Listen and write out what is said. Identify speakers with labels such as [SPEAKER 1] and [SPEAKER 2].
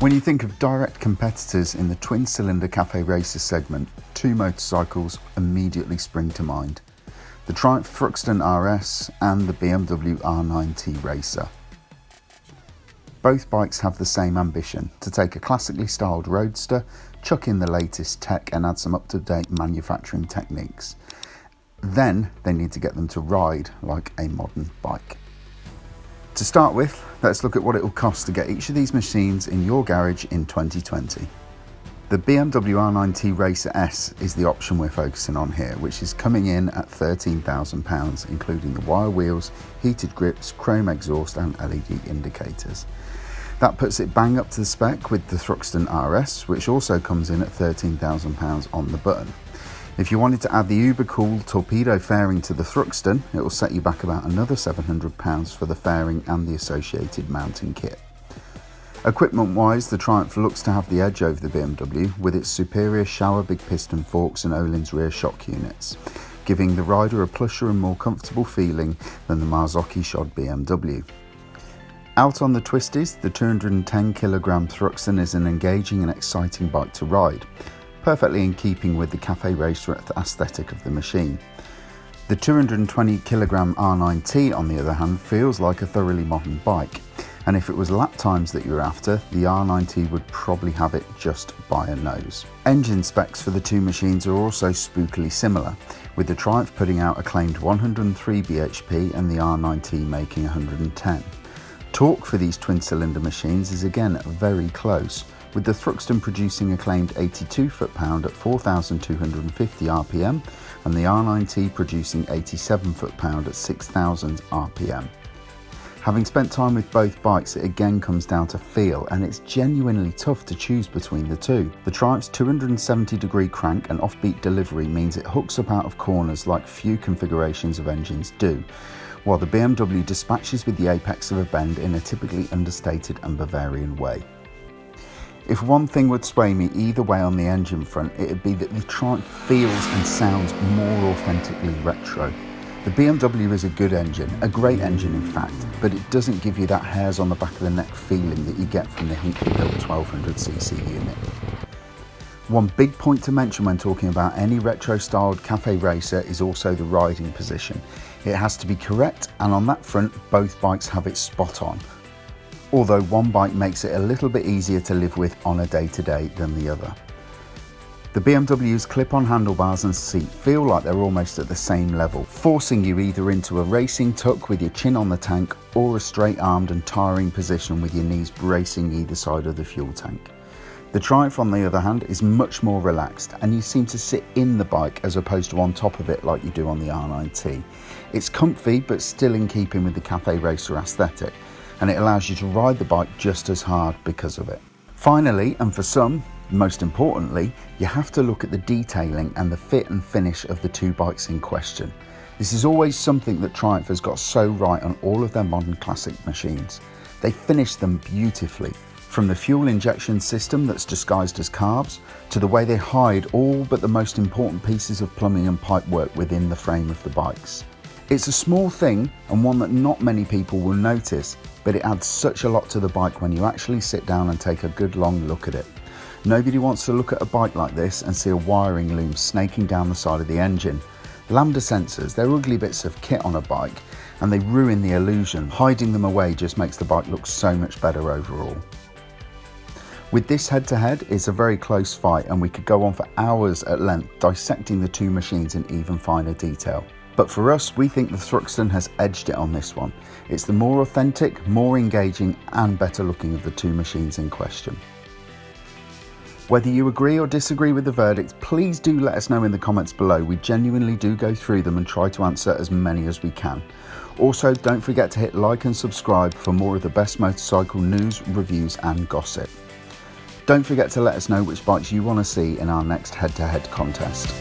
[SPEAKER 1] When you think of direct competitors in the twin-cylinder cafe racer segment, two motorcycles immediately spring to mind: the Triumph Thruxton RS and the BMW R NineT racer. Both bikes have the same ambition: to take a classically styled roadster, chuck in the latest tech and add some up-to-date manufacturing techniques. Then they need to get them to ride like a modern bike. To start with, let's look at what it will cost to get each of these machines in your garage in 2020. The BMW R NineT Racer S is the option we're focusing on here, which is coming in at £13,000, including the wire wheels, heated grips, chrome exhaust and LED indicators. That puts it bang up to the spec with the Thruxton RS, which also comes in at £13,000 on the button. If you wanted to add the uber cool torpedo fairing to the Thruxton, it will set you back about another £700 for the fairing and the associated mounting kit. Equipment wise, the Triumph looks to have the edge over the BMW with its superior shower big piston forks and Öhlins rear shock units, giving the rider a plusher and more comfortable feeling than the Marzocchi shod BMW. Out on the twisties, the 210kg Thruxton is an engaging and exciting bike to ride, perfectly in keeping with the cafe racer aesthetic of the machine. The 220kg R NineT, on the other hand, feels like a thoroughly modern bike, and if it was lap times that you're after, the R NineT would probably have it just by a nose. Engine specs for the two machines are also spookily similar, with the Triumph putting out a claimed 103 bhp and the R NineT making 110. Torque for these twin-cylinder machines is again very close, with the Thruxton producing a claimed 82 foot-pound at 4,250 RPM and the R NineT producing 87 foot-pound at 6,000 RPM. Having spent time with both bikes, it again comes down to feel, and it's genuinely tough to choose between the two. The Triumph's 270-degree crank and offbeat delivery means it hooks up out of corners like few configurations of engines do, while the BMW dispatches with the apex of a bend in a typically understated and Bavarian way. If one thing would sway me either way on the engine front, it would be that the Triumph feels and sounds more authentically retro. The BMW is a good engine, a great engine in fact, but it doesn't give you that hairs on the back of the neck feeling that you get from the Hinkley-built 1200cc unit. One big point to mention when talking about any retro-styled cafe racer is also the riding position. It has to be correct, and on that front, both bikes have it spot on. Although one bike makes it a little bit easier to live with on a day-to-day than the other. The BMW's clip-on handlebars and seat feel like they're almost at the same level, forcing you either into a racing tuck with your chin on the tank or a straight-armed and tiring position with your knees bracing either side of the fuel tank. The Triumph, on the other hand, is much more relaxed, and you seem to sit in the bike as opposed to on top of it like you do on the R NineT. It's comfy, but still in keeping with the cafe racer aesthetic, and it allows you to ride the bike just as hard because of it. Finally, and for some, most importantly, you have to look at the detailing and the fit and finish of the two bikes in question. This is always something that Triumph has got so right on all of their modern classic machines. They finish them beautifully, from the fuel injection system that's disguised as carbs, to the way they hide all but the most important pieces of plumbing and pipework within the frame of the bikes. It's a small thing and one that not many people will notice, but it adds such a lot to the bike when you actually sit down and take a good long look at it. Nobody wants to look at a bike like this and see a wiring loom snaking down the side of the engine. Lambda sensors, they're ugly bits of kit on a bike, and they ruin the illusion. Hiding them away just makes the bike look so much better overall. With this head-to-head, it's a very close fight, and we could go on for hours at length dissecting the two machines in even finer detail. But for us, we think the Thruxton has edged it on this one. It's the more authentic, more engaging and better looking of the two machines in question. Whether you agree or disagree with the verdict, please do let us know in the comments below. We genuinely do go through them and try to answer as many as we can. Also, don't forget to hit like and subscribe for more of the best motorcycle news, reviews and gossip. Don't forget to let us know which bikes you want to see in our next head-to-head contest.